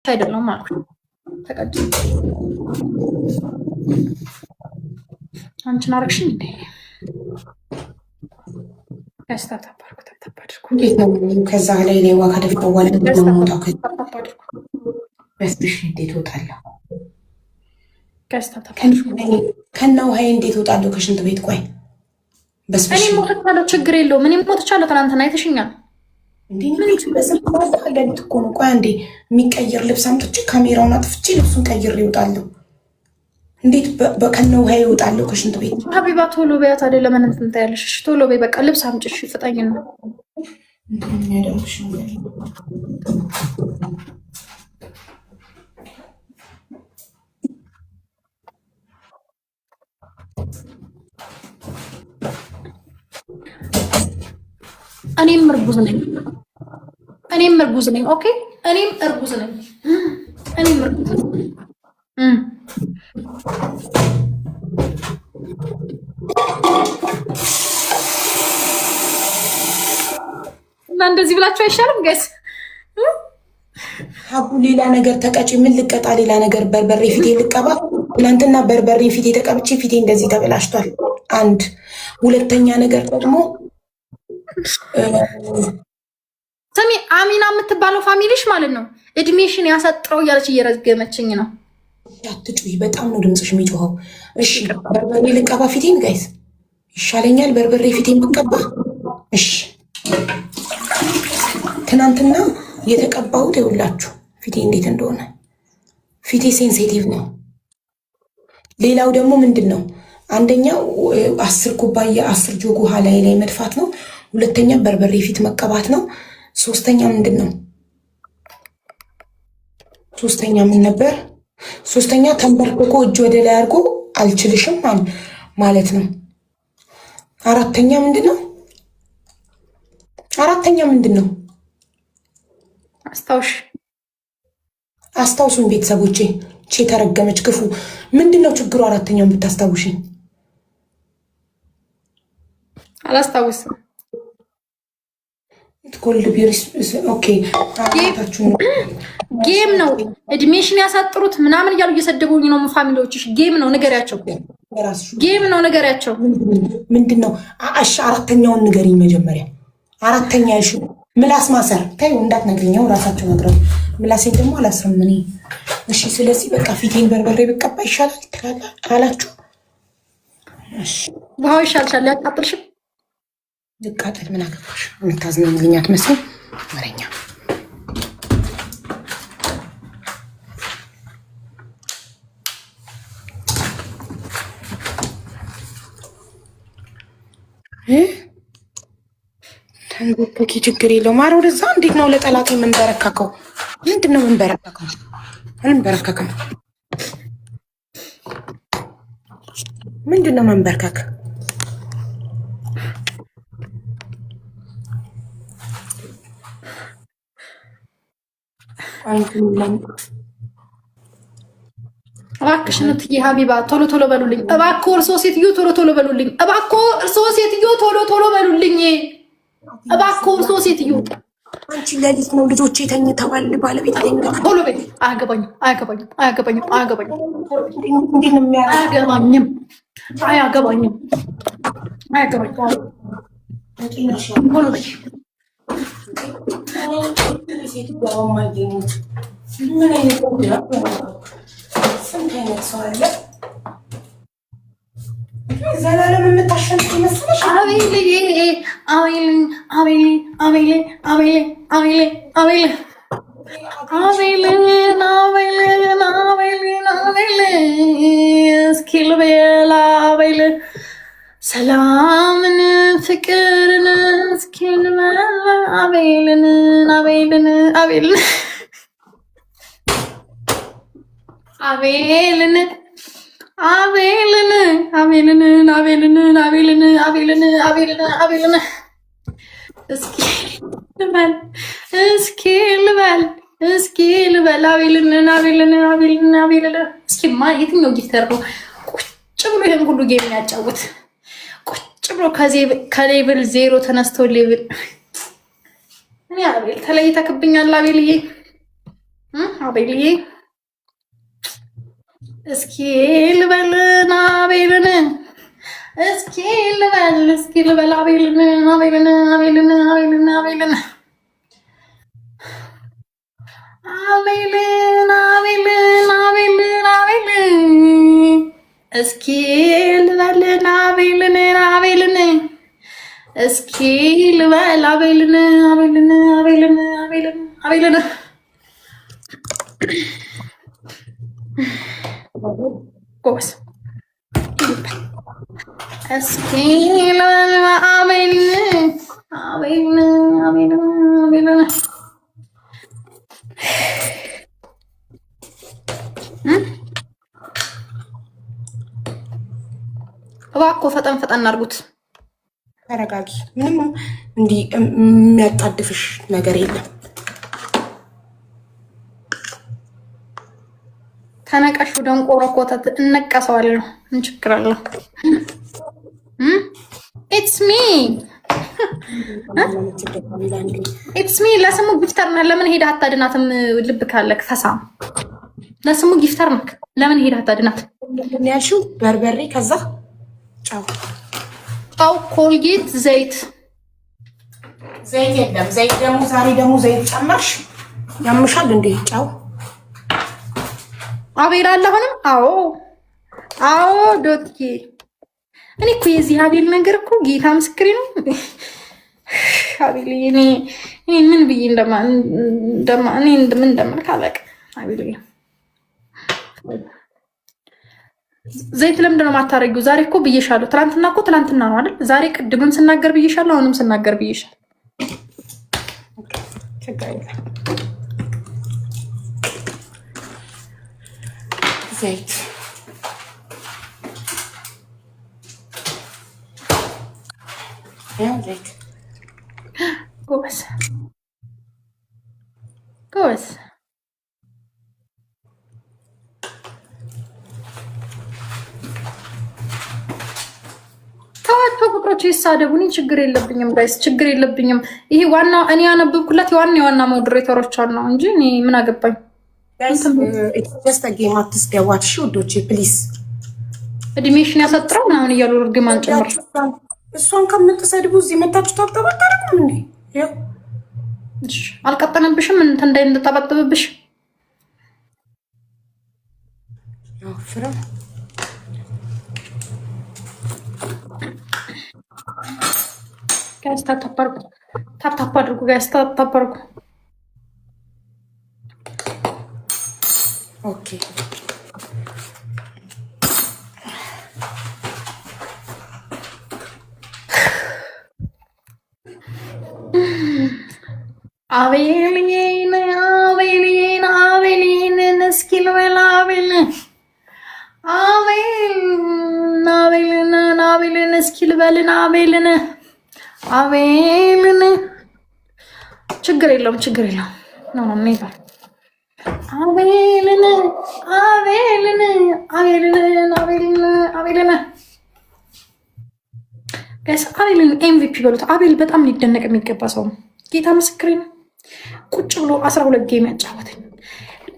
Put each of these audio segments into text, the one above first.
አይደለም ማለት ነው። ተቀጭ አንቺን አረግሽ እንዴ? ከዛ ላይ ሌዋ ከደፋ በኋላ እንደማውጣው በስብሽ እንዴት እወጣለሁ? ከና ውሃዬ እንዴት እወጣለሁ ከሽንት ቤት? ቆይ በስብሽ እኔ ሞተቻለሁ፣ ችግር የለውም። እኔ ሞተቻለሁ። ትናንትና አይተሽኛል። ለሊት እኮ ነው። ቆይ አንዴ የሚቀየር ልብስ አምጥቼ ካሜራውን አጥፍቼ ልብሱን ቀይሬ እወጣለሁ። እንዴት ከነ ውሃ ይወጣለሁ ከሽንት ቤት? ሀቢባ ቶሎ በያት። አይደለ ለምን እንትን ታያለሽ? ቶሎ በይ በቃ ልብስ አምጪ። እሺ ፍጠኝ ነው እኔም እርጉዝ ነኝ። ኦኬ እኔም እርጉዝ ነኝ። እና እንደዚህ ብላችሁ አይሻልም ጋይስ? ሀቡ ሌላ ነገር ተቀጪ። ምን ልቀጣ? ሌላ ነገር በርበሬ ፊቴ ልቀባ? ትናንትና በርበሬ ፊቴ ተቀብቼ ፊቴ እንደዚህ ተበላሽቷል። አንድ ሁለተኛ ነገር ደግሞ ስሚ፣ አሚና የምትባለው ፋሚሊሽ ማለት ነው እድሜሽን ያሳጥረው እያለች እየረገመችኝ ነው። አትጩይ፣ በጣም ነው ድምፅሽ የሚጮኸው። እሺ በርበሬ ልቀባ ፊቴን ጋይስ? ይሻለኛል በርበሬ ፊቴን ብቀባ? እሺ ትናንትና የተቀባሁት ይኸውላችሁ ፊቴ እንዴት እንደሆነ። ፊቴ ሴንሲቲቭ ነው። ሌላው ደግሞ ምንድን ነው? አንደኛው 10 ኩባያ 10 ጆግ ውሃ ላይ መድፋት ነው። ሁለተኛ በርበሬ ፊት መቀባት ነው። ሶስተኛ ምንድን ነው? ሶስተኛ ምን ነበር? ሶስተኛ ተንበርክኮ እጅ ወደ ላይ አድርጎ አልችልሽም ማለት ነው። አራተኛ ምንድን ነው? አስታውሱን ቤተሰቦቼ። ቼ ተረገመች ክፉ። ምንድን ነው ችግሩ? አራተኛውን ብታስታውሽኝ። አላስታውስም። ጌም ነው እድሜሽን ያሳጥሩት ምናምን እያሉ እየሰደቡኝ ነው ፋሚሊዎችሽ። ጌም ነው ንገሪያቸው። ምንድን ነው? እሺ አራተኛውን ንገሪኝ መጀመሪያ። አራተኛ እሺ ምላስ ማሰር ታዩ እንዳትነግሪኛው ራሳቸው ነግረው። ምላሴን ደግሞ አላስርም እኔ። እሺ ስለዚህ በቃ ፊቴን በርበሬ ብቀባ ይሻላል አላችሁ? እሺ ውሃው ይሻልሻል። ያቃጥልሽም ልቃጠል ምን አገባሽ? የምታዝናልኝ አትመስልም ወረኛ። ተንበርክኪ ችግር የለውም። ኧረ ወደዛ። እንዴት ነው ለጠላት የምንበረከከው? ምንድን ነው የምንበረከከው? አልንበረከክም። ምንድን ነው መንበርከክ? እባክሽን እትዬ ሀቢባ ቶሎ በሉልኝ። እባክዎ እርስዎ ሴትዮ ቶሎ በሉልኝ። እባክዎ ሴትዮ። አንቺ ለሊት ነው ልጆቼ ተኝተዋል። ባለቤት ቶሎ በይ። አያገባኝም። ቶሎ በይ። ምን አይነት ሰው አለ? ዘላለም የምታሸንፍ ይመስልሽ? እስኪ ልበል ሰላምን ፍቅርን እስኪ ልበል አቤልን እስኪ ልበል አቤልን። እስኪ ማ የትኛው ጊፍተር ነው ቁጭ ብሎ ይሄን ሁሉ ጌም የሚያጫውት? ቁጭ ብሎ ከሌቭል 0 ተነስቶ ሌቭል እኔ አቤል ተለይተክብኛል። አቤልዬ አቤልዬ እስኪ ልበልን አቤልን እስኪ ልበል አቤልን እስኪ ልበልን አቤልን እስኪ ልበል አቤልን ጎበዝ እስኪ ልበል አቤልን እባክዎ ፈጠን አድርጉት። ተረጋጊ። ምንም እንዲህ የሚያጣድፍሽ ነገር የለም። ተነቀሹ ደንቆሮ ኮተት እነቀሰዋለሁ። ምን ችግር አለው? ኢትስ ሚ ለስሙ ጊፍተር ነህ። ለምን ሄደህ አታድናትም? ልብ ካለክ ፈሳም ለስሙ ጊፍተር ነህ። ለምን ሄደህ አታድናትም? ያልሺው በርበሬ ከዛ ጨው ኮልጌት ዘይት የለም። ዘይት ደግሞ ዛሬ ደግሞ ዘይት ጨመርሽ። ያምሻል እንዴ? ጨው አቤል አለ አሁንም። አዎ ዶትዬ እኔ እኮ የዚህ አቤል ነገር እኮ ጌታ ምስክሬ ነው። አቤል እኔ ምን ብዬ ምን እንደምልክ አላውቅም። አቤል ዘይት ለምንድን ነው የማታረጊው? ዛሬ እኮ ብዬሻለሁ። ትናንትና ነው አይደል? ዛሬ ቅድምም ስናገር ብዬሻለሁ፣ አሁንም ስናገር ብዬሻለሁ። ዘይት ጎበዝ ተዋቸው። ቁጥሮች ይሳደቡ። እኔ ችግር የለብኝም ጋይስ፣ ችግር የለብኝም። ይሄ ዋና እኔ ያነበብኩላት የዋና ሞዴሬተሮች ነው እንጂ እኔ ምን አገባኝ። ጌም አትስገቧት እሺ ውዶቼ ፕሊዝ። እድሜሽን ያሰጥረው ምናምን እያሉ እርግማን ጭምር እሷን ከምትሰድቡ እዚህ መታችሁ ታብጠባታረም እንዴ? አልቀጠነብሽም? እንትን እንዳይጠበጥብብሽ ፍራ ጋይስ ታፕ አድርጉ ጋይስ ታፕ አድርጉ። ኦኬ አቤልን እስኪ ልበል አቤልን እስኪ ልበልን አቤልን ችግር የለውም ነው አቤልን ጋይስ አቤልን ኤምቪፒ በሉት። አቤል በጣም ሊደነቅ የሚገባ ሰው ነው። ጌታ ምስክሬ ነው። ቁጭ ብሎ 12 ጌም ያጫወተኝ፣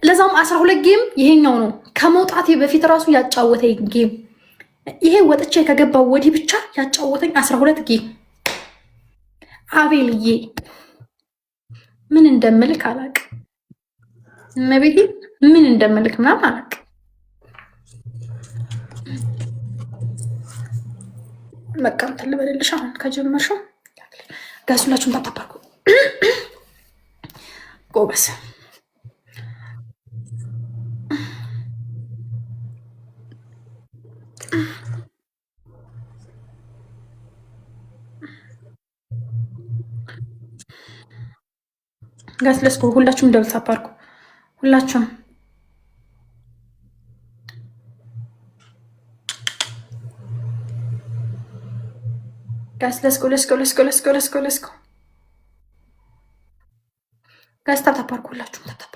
ለዛም 12 ጌም ይሄኛው ነው። ከመውጣቴ በፊት ራሱ ያጫወተኝ ጌም ይሄ፣ ወጥቼ ከገባው ወዲህ ብቻ ያጫወተኝ 12 ጌም። አቤልዬ ምን እንደምልክ አላውቅም። እመቤቴ ምን እንደምልክ ምናምን አላውቅም። በቃ እንትን ልበልልሽ አሁን ከጀመርሽው ጋይስ ሁላችሁም ታታባርኩ። ጎበስ ጋይስ ለስኮ ሁላችሁም ደብል ታባርኩ። ሁላችሁም ጋይስ ለስኮ ጋይስ ታፕታፕ ሁላችሁም ታፕታፕ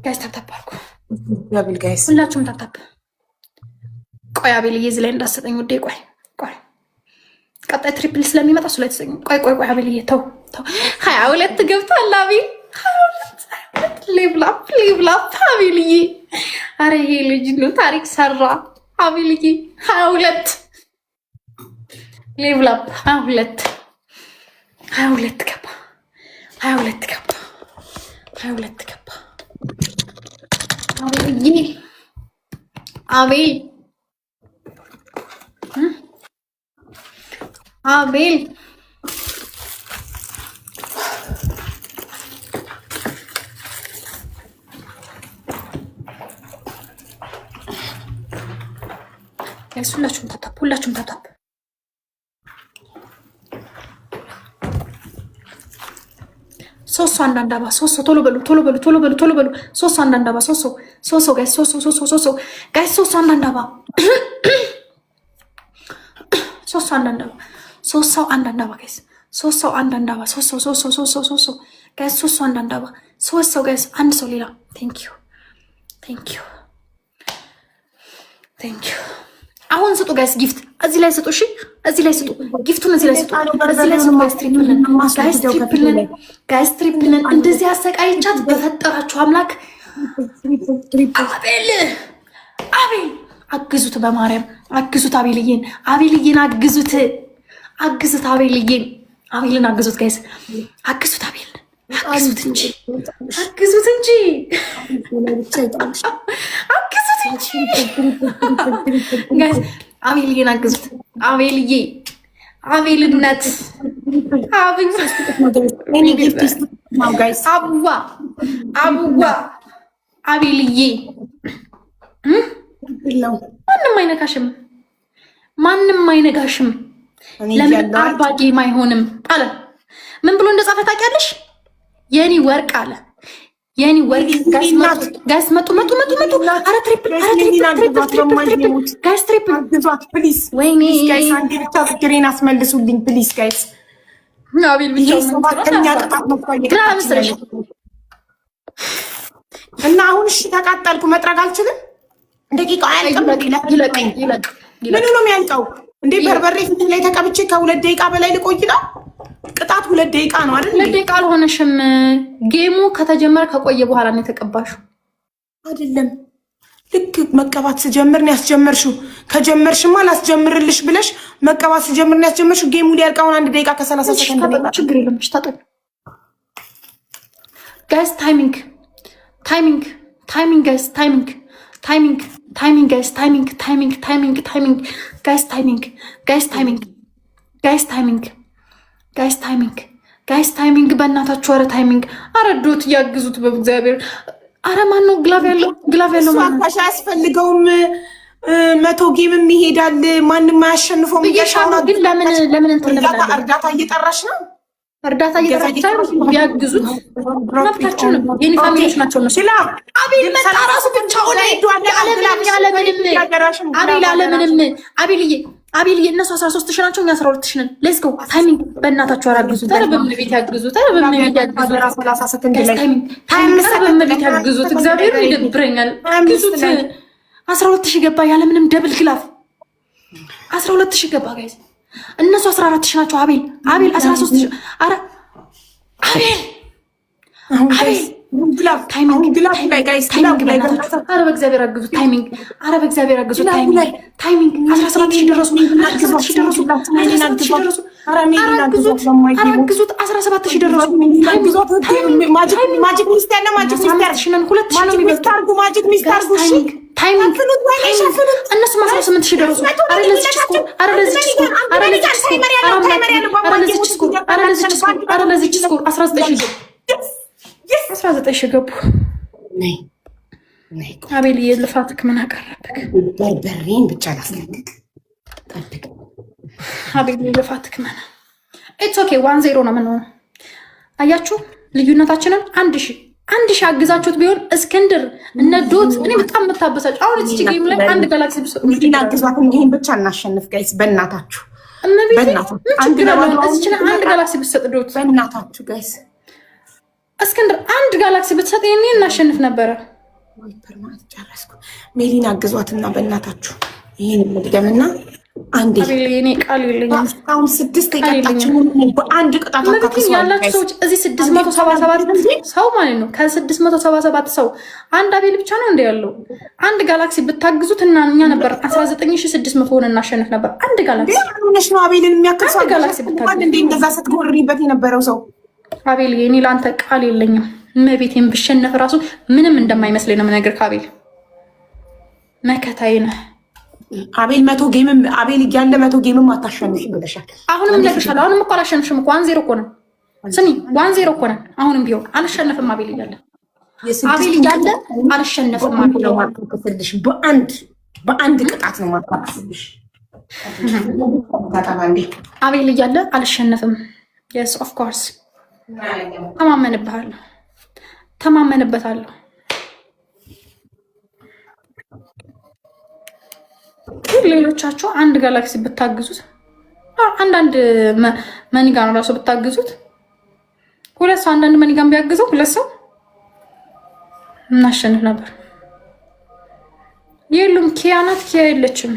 ጋይስ ታፕታፕ ሁላችሁም ታፕታፕ። ቆይ አቤልዬ እዚህ ላይ እንዳሰጠኝ ውዴ። ቆይ ቀጣይ ትሪፕል ስለሚመጣ እሱ ላይ ተሰኝ። ቆይ አቤልዬ ተው 22 ገብቷል አቤል 22 ሌብላፕ አቤልዬ። አረ ይሄ ልጅ ነው ታሪክ ሰራ አቤልዬ። 22 ሌብላፕ 22 ገባ 22 ገባ አቤልዬ አቤል ሁላችሁም ታፕ ሶስት አንዳንድ አባ ሶስት ቶሎ በሉ ሶስት አንዳንድ አባ ሶስት ጋይስ ሶስት አንዳንድ አባ ሶስት አንዳንድ አባ ሶስት ሰው አንዳንድ አባ ጋይስ ሶስት ሰው አንዳንድ አባ ሶስት ሰው ጋይስ ሶስት ሰው አንዳንድ አባ ሶስት ሰው ጋይስ አንድ ሰው ሌላ ቴንክ ዩ አሁን ስጡ ጋይስ ጊፍት እዚህ ላይ ስጡ። እሺ እዚህ ላይ ስጡ ጊፍቱን እዚህ ላይ ስጡ። ጋይስ ትሪፕልን እንደዚህ አሰቃይቻት በፈጠራችሁ አምላክ አቤል አግዙት፣ በማርያም አግዙት፣ አቤልን አግዙት፣ አቤልን አግዙት ጋይስ አግዙት፣ አቤልን አግዙት እንጂ ጋይስ አቤልዬን አግዙት። አቤልነት አቡዋ አቤልዬ ማንም አይነካሽም። ለምን አርባ ጌም አይሆንም አለ። ምን ብሎ እንደጻፈ ታውቂያለሽ? የኔ ወርቅ አለ። የኔ ወርቅ ጋይስ መጡ። አረ ትሪፕል ጋይስ ትሪፕል ፕሊዝ። ወይኔ ጋይስ አንዴ ብቻ ፍቅሬን አስመልሱልኝ ፕሊዝ ጋይስ። አቤል እና አሁን እሺ ተቃጠልኩ። መጥረግ አልችልም። ደቂቃው አያልቅም። ይለቅ ምኑ ነው የሚያልቀው እንዴ? በርበሬ ፊት ላይ ተቀብቼ ከ2 ደቂቃ በላይ ልቆይ ነው? ቅጣት 2 ደቂቃ ነው አይደል? 2 ደቂቃ አልሆነሽም። ጌሙ ከተጀመረ ከቆየ በኋላ ነው የተቀባሽው አይደለም? ልክ መቀባት ስጀምር ነው ያስጀመርሽው። ከጀመርሽማ ላስጀምርልሽ ብለሽ መቀባት ስጀምር ነው ያስጀመርሽው። ጌሙ ሊያልቀውን 1 ደቂቃ ከ30 ሰከንድ ነው። ችግር የለም። ታጠቅ ጋይስ። ታይሚንግ ጋይስ። ታይሚንግ ጋይስ። ታይሚንግ በእናታችሁ። ኧረ ታይሚንግ አረዶት እያግዙት በእግዚአብሔር። ኧረ ማን ነው ግላቭ ያለው ማሽ አያስፈልገውም። 100 ጌምም ይሄዳል። ማንም አያሸንፈውም። ግን ለምን እርዳታ እየጠራሽ ነው? እርዳታ እየጠራች ቢያግዙት መብታቸው ነው። የኔ ፋሚሊዎች ናቸው እነሱ። አቤል መጣ ራሱ ብቻውን አቤልዬ እነሱ 13 ሺህ ናቸው፣ እኛ 12 ሺህ ነን። ሌትስ ጎ ታይሚንግ በእናታቸው አራግዙት። በምን ቤት ያግዙት? በምን ቤት ያግዙት? እግዚአብሔር ይደብረኛል። ግዙት። 12 ሺህ ገባ ያለምንም ደብል ግላፍ 12 ሺህ ገባ ጋይዝ። እነሱ 14 ሺህ ናቸው። አቤል 13 ሺህ። አረ አቤል ታይሚንግ በእግዚአብሔር አግዙት። ታይሚንግ 17 ሺህ ደረሱ። 17 ሺህ ደረሱ። 17 ሺህ ደረሱ። ማጂክ ሚስት ያለ ማጂክ እነሱም 18 ሺህ ደረሱ። ለዚች ስኮር 19 ሺህ ገቡ። አቤል የልፋትክ ምን አቀረብክ? በርበሬን ብቻ ላስለቅቅ። አቤል የልፋትክ ምን ኢትስ ኦኬ። 1-0 ነው ምን ሆነ? አያችሁ ልዩነታችንን። 1,000 አግዛችሁት ቢሆን እስክንድር እነ ዶት እኔ በጣም የምታበሳጭ አሁን እዚህ ጌም ላይ አንድ ጋላክሲ ብሰጥ አግዟት። ይሄን ብቻ እናሸንፍ ጋይስ፣ በእናታችሁ አንድ ጋላክሲ ብሰጥ ዶት በእናታችሁ ጋይስ እስክንድር አንድ ጋላክሲ ብትሰጥ ይሄኔ እናሸንፍ ነበረ። ጨረስኩ። ሜሊን አግዟትና በእናታችሁ ይሄን ምድገምና አንዴ እኔ ቃል የለኝም። አሁን 6 የቀጣችሁ በአንድ ቅጣት አካክሱ ያላችሁ ሰዎች እዚህ 677 ሰው ማለት ነው። ከ677 ሰው አንድ አቤል ብቻ ነው እንደ ያለው። አንድ ጋላክሲ ብታግዙት እና እኛ ነበር 19600 ሆነ እናሸንፍ ነበር። አንድ ጋላክሲ ሆነሽ ነው አቤልን የሚያክል ሰው ጋላክሲ ብታግዙት እንደ እንደዛ ስትጎርሪበት የነበረው ሰው አቤል እኔ ለአንተ ቃል የለኝም። እመቤቴን ብሸነፍ ራሱ ምንም እንደማይመስለኝ ነው የምነግርህ። አቤል መከታዬ ነህ። አቤል 100 ጌምም አቤል እያለ 100 ጌምም አታሸንሽም ብለሻል። አሁንም እነግርሻለሁ። አሁንም እኮ አላሸንፍሽም እኮ 1-0 እኮ ነን። ስሚ 1-0 እኮ ነን። አሁንም ቢሆን አልሸነፍም። አቤል እያለ አልሸነፍም። በአንድ ቅጣት ነው ማካከልሽ። አቤል እያለ አልሸነፍም። የስ ኦፍ ኮርስ ተማመንብሃለሁ፣ ተማመንበታለሁ። ሌሎቻችሁ አንድ ጋላክሲ ብታግዙት አንዳንድ መኒጋን ራሱ ብታግዙት 2 ሰው አንዳንድ መኒጋን ቢያግዘው 2 ሰው እናሸንፍ ነበር። የሉም ኪያ ናት። ኪያ የለችም።